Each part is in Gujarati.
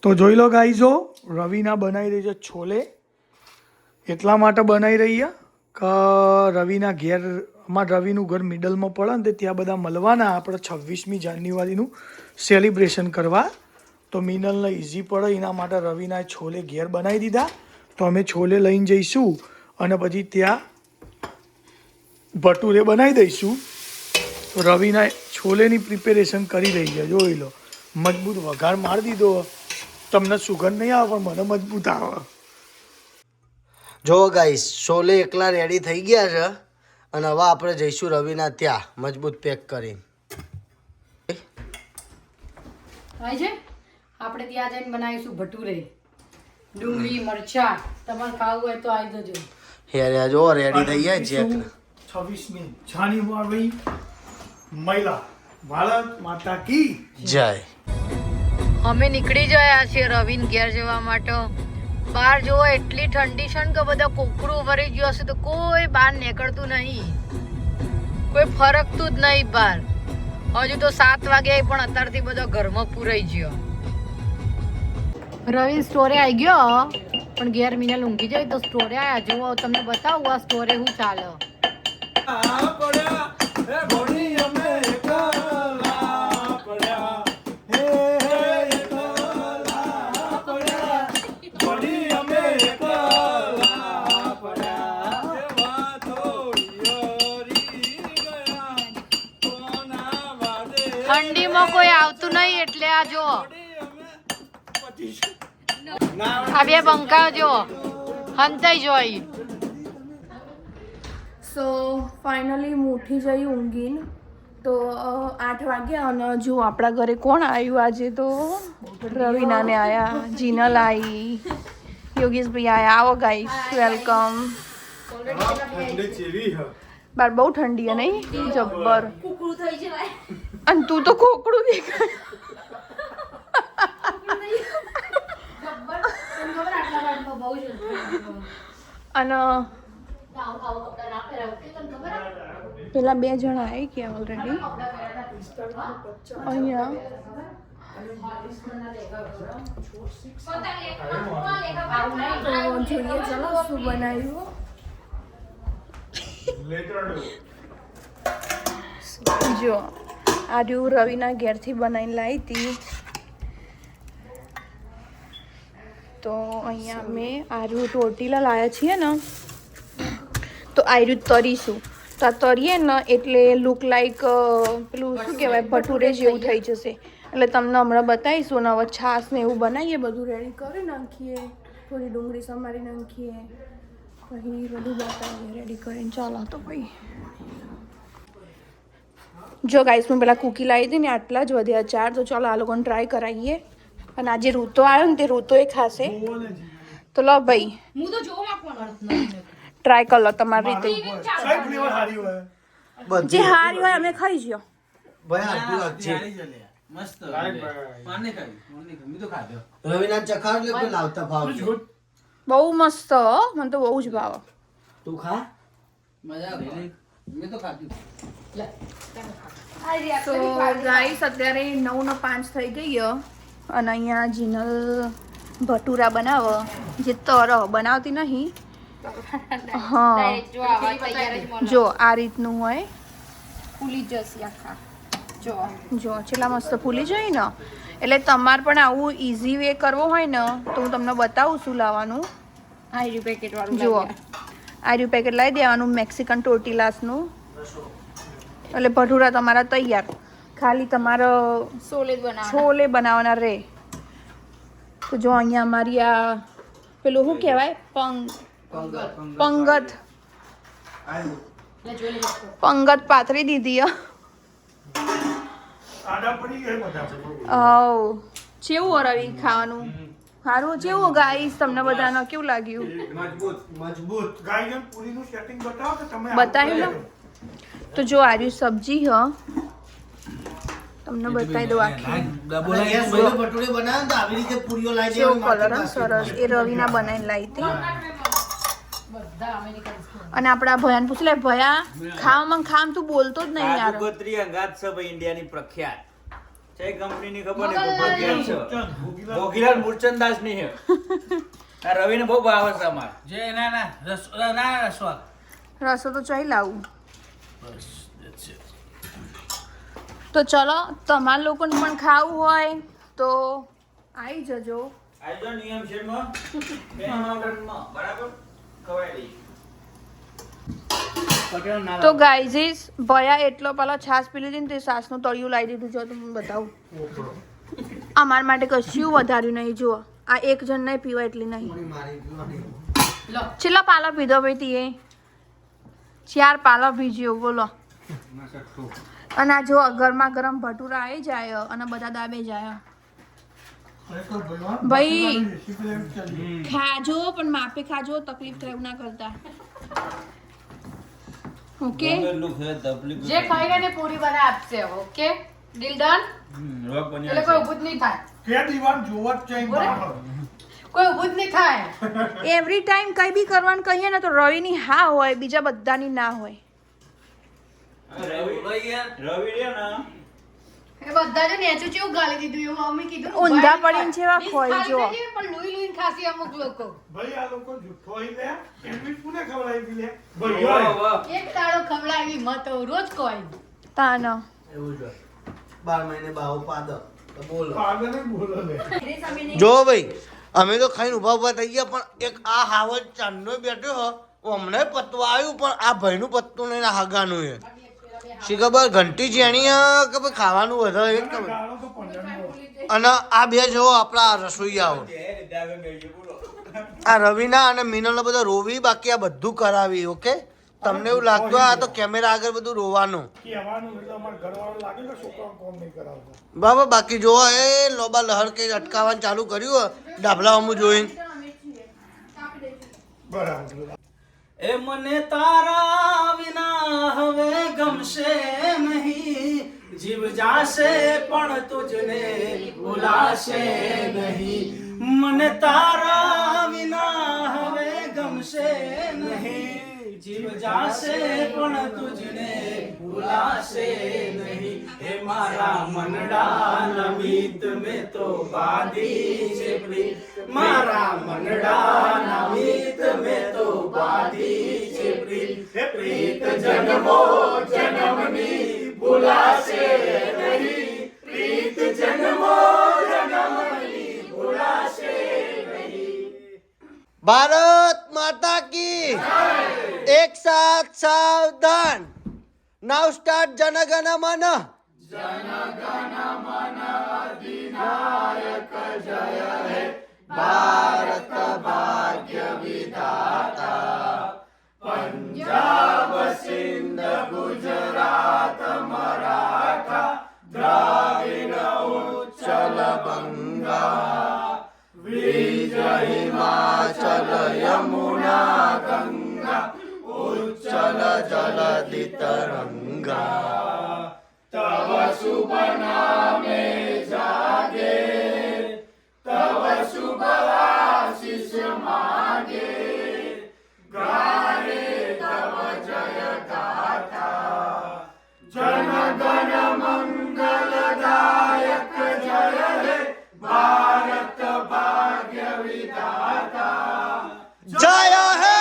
તો જોઈ લો ગાઈઝો, રવિના બનાવી રહી છે છોલે. એટલા માટે બનાવી રહી છે કે રવિના ઘેર, અમારા રવિનું ઘર મિડલમાં પડે ને ત્યાં બધા મળવાના આપણે 26મી જાન્યુઆરીનું સેલિબ્રેશન કરવા. તો મિનલને ઇઝી પડે એના માટે રવિના છોલે ઘેર બનાવી દીધા. તો અમે છોલે લઈને જઈશું અને પછી ત્યાં ભટુરે બનાવી દઈશું. તો રવિના છોલેની પ્રિપેરેશન કરી રહી છે. જોઈ લો, મજબૂત વઘાર મારી દીધો. તમને સુગંધ નહીં આવે પણ મને મજબૂત આવે. જો ગાઈસ, છોલે એકલા રેડી થઈ ગયા છે અને હવે આપણે જઈશું રવિના ત્યાં મજબૂત પેક કરી. આપણે ત્યાં જઈને બનાવીશું ભટુરે, ડુંગળી મરચા. તમારે ખાવું હોય તો આવી જજો. હેર્યા જો રેડી થઈ ગયા છે. 26મી જાન્યુઆરી મહિલા ભારત માતા કી જય. અમે નીકળી ગયા છીએ રવિન ઘેર જવા માટે. બહાર જોવો એટલી ઠંડી છે ને કે બધા કોકડું ભરી ગયું હશે તો કોઈ બહાર નીકળતું નહીં, કોઈ ફરકતું જ નહીં બહાર. હજુ તો 7 વાગ્યા પણ અત્યારથી બધો ઘરમાં પૂરાઈ ગયો. રવિ સ્ટોરે આવી ગયો પણ ઘેર મીના ઊંઘી જાય તો સ્ટોરે આવ્યા. જુઓ તમને બતાવું આ સ્ટોરે શું ચાલે. ઠંડીમાં કોઈ આવતું નહીં એટલે આ જો આ બે બંકા જો હંતાઈ જોઈ. સો ફાઇનલી હું ઉઠી જઈ ઊંઘીને. તો 8 વાગ્યા અને જો આપણા ઘરે કોણ આવ્યું આજે? તો રવિનાને આવ્યા, જીનલ આવી, યોગેશભાઈ આવ્યા. આવો ગાઈસ, વેલકમ. બાર બહુ ઠંડી છે નહીં? જબ્બર. અને તું તો કોકડું દેખાય. અને પેલા 2 જણા આવી ગયા ઓલરેડી અહીંયા. તો જોઈએ ચલો શું બનાવ્યું. જો આ રહ્યું રવિના ઘેરથી બનાવીને લાવી હતી. તો અહીંયા મેં આ રહ્યું ટોટીલા લાવ્યા છીએ ને, તો આ રહ્યું તરીશું. તો આ તરીએ ને એટલે લુક લાઈક પેલું શું કહેવાય ભટુરે જેવું થઈ જશે. એટલે તમને હમણાં બતાવીશું ને. હવે છાશ ને એવું બનાવીએ, બધું રેડી કરી નાખીએ, થોડી ડુંગળી સમારી નાખીએ, પછી બધું બતાવીએ રેડી કરીને. ચાલો તો ભાઈ જો ગાઈસ, હું પેલા કૂકી લાવી હતી ને આટલા જ વધ્યા 4. તો ચાલો આ લોકોને ટ્રાય કરાવીએ. અને આજે ઋતો આવ્યો ને તે ઋતો એ ખાશે. તો લો ભાઈ, ટ્રાય કરી લો તમારી રીતે. જે હારી હોય અમે ખાઈ ગયો. રવિના ચખાડ લે કે લાવતા ભાવ. બહુ મસ્ત હો, મને તો બહુ જ ભાવે. તું ખા. તો ગાઈસ અત્યારે 9:05 થઈ ગઈ અને અહીંયા જીનલ ભટુરા બનાવો. જે તરો બનાવતી નહીં. હા જો આ રીતનું હોય. ફૂલી જશે આખા. જો છેલ્લા મસ્ત ફૂલી જાય ને. એટલે તમારે પણ આવું ઇઝી વે કરવો હોય ને તો હું તમને બતાવું શું લાવવાનું. જુઓ આ રહ્યું પેકેટ લાવી દેવાનું મેક્સિકન ટોર્ટિલાસનું. એટલે ભટુરા તમારા તૈયાર. ખાલી તમારો છોલે બનાવવાના રહે. તો જો અહીંયા અમારી આ પેલું શું કહેવાય પંગત પાથરી દીધી. કેવું રવિ ખાવાનું સારું? કેવું ગાઈસ તમને બધાને કેવું લાગ્યું? બતાવ્યું ને. તો જો આ રહ્યું સબ્જી હ, તમને બતાવી દઉં આખી. કેવો કલર સરસ. એ રવિના બનાવીને લાવી હતી. અને આપણા ભયાન પૂછ લે, ભયા ખાવામાં તું બોલતો જ નહીં યાર. ગોત્રી અંગાત છે ભાઈ, ઇન્ડિયાની પ્રખ્યાત. છે કંપનીની ખબર નહીં ગોપાલ ઘેર છે ભોગીલાલ મૂર્છનદાસ ની છે આ રવિને બહુ ભાવે છે અમાર જે ના રસવા રસો તો ચાઈ લાવું. તો ચલો તમારા લોકોને પણ ખાવું હોય તો આવી જજો. આજો નિયમ છે માં બરાબર ખવાય દઈ તો ગાઈઝીસ ભયા એટલો પેલા છાશ પી લીધી ને તે છાશનું તળિયું લાવી દીધું છે. તો હું બતાવું અમારા માટે કશું વધાર્યું નહીં. જુઓ આ એક જણ નહીં પીવા એટલી નહીં. છેલ્લા પાલા પીધો ભાઈ તીએ 4 પાલા પીજ્યો બોલો. અને આ જો ગરમા ગરમ ભટુરા આવી જાય અને બધા દાબે જાય. ભાઈ ખાજો પણ માપે ખાજો, તકલીફ થાય એવું ના કરતા. ઓકે જે ખાઈ ગયો ને પૂરી બનાવી આપશે. Okay deal done. એટલે કોઈ ઊભું જ નહીં થાય. કે દીવાન જોવા જ ચાઈ બહાર. કોઈ ઊભું જ નહીં થાય. એવરી ટાઈમ કઈ બી કરવાનું કહીએ ને તો રવિની હા હોય, બીજા બધાની ના હોય. રવિ રે ના એ બધા જ નેચું ચેવું ગાળી દીધું એવું અમે કીધું ઊંધા પડીને જેવા ખોઈ જો. પણ લુઈ લુઈ ખાસી અમુક લોકો ભાઈ આ લોકો જુઠ્ઠો ઈ લે એમની કોને ખવડાવી લે ભાઈ એક દાડો ખવડાવી મત રોજ કોઈ તાન એવું છે 12 મહિને બાહુ પાદો તો બોલો પાગલે બોલો લે. જો ભાઈ અમે તો ખાઈને ઉભા થઈ ગયા પણ એક આ હાવજ ચાંદનો બેઠો હો હમણાં પતવા આવ્યું પણ આ ભાઈનું પત્તું નહીં આ હગાનું છે. શી ખબર ઘંટી જેણી કે ભાઈ ખાવાનું વધારે એક ખબર. ગાળો તો 15 અને આ બે જો આપણા રસોઈયાઓ આ રવિના અને મિનલનો બધો રોવી બાકી આ બધું કરાવી. ઓકે તમને એવું લાગતું આ તો કેમેરા આગળ બધું રોવાનું કહેવાનું એટલે અમાર ઘરવાળો લાગે કે છોકરાઓ કોમ નહીં કરાવતો. બાબા બાકી જોવા એ લોબા લહર કે અટકાવવાનું ચાલુ કર્યું ડાબલા અમુ જોઈને બરાબર. એ મને તારા વિના હવે ગમશે નહીં, જીવ જાશે પણ તુજને ભૂલાશે નહીં. મને તારા વિના હવે ગમશે નહીં, જીવ જાશે પણ તુજને ભૂલાશે નહીં. હે મારા મનડા નમિત મેં તો બાંધી છે પ્રીત, મારા મનડા નમિત મેં તો બાંધી છે પ્રીત. પ્રીત જન્મો જન્મની ભૂલાશે નહીં, પ્રીત જન્મો જન્મની ભૂલાશે નહીં. ભારત માતા કી એક સાથ સાવધાન. નાउ સ્ટાર્ટ જનગણ મન. ભારત ભાગ્ય વિધાતા. પંજાબ સિંધ ગુજરાત મરાઠા દ્રાવિડ ઉચ્ચલ બંગા વિજય હિમાચલ યમુના ગંગા ઉચ્ચલ જલધિ તરંગા. તવ શુભ નામે જાગે, તવ શુભ આશીષ માગે, ગારે તવ જય ગાથા. જન ગણ મંગલદાયક જય હે ભારત ભાગ્ય વિધાતા. જય હે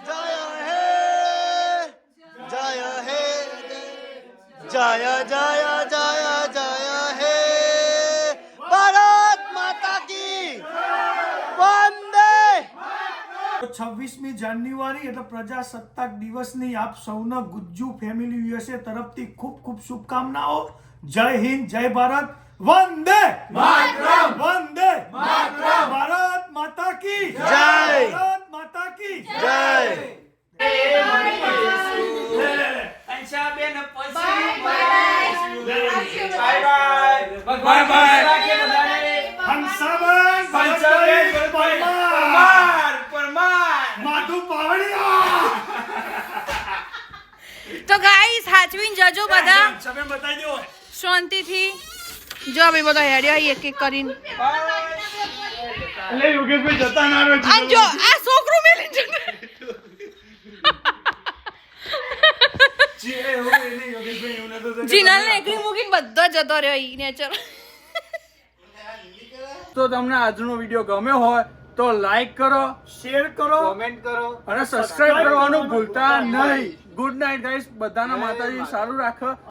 જય હે જય હે જય જય જય જય હે ભારત માતા કી વંદે. 26મી જાન્યુઆરી એટલે પ્રજાસત્તાક દિવસની આપ સૌના ગુજ્જુ ફેમિલી યુએસએ તરફથી ખૂબ ખૂબ શુભકામનાઓ. જય હિન્દ, જય ભારત, વંદે માતરમ, વંદે માતરમ. ભારત માતા કી જય. ભારત માતા કી જય. અંશાબેન હંસાબેન માધુ પાવડિયા. તો ગાઈસ સાચવીને જજો બધા તમે બતાવી દો. શાંતિથી. જો ભાઈ બધા હેડ્યા એક એક કરીને. એટલે યોગેશભાઈ જતા ના રહો. આ જો આ છોકરું મેલીને જતો. જીનલને એકલી મૂકીને બધો જતો રહ્યો ઈ નેચર. તો તમને આજનો વિડીયો ગમ્યો હોય તો લાઈક કરો, શેર કરો, કોમેન્ટ કરો. અને સબસ્ક્રાઇબ કરવાનું ભૂલતા નહીં. ગુડ નાઇટ ગાઈસ, બધાના માતાજી સારું રાખે.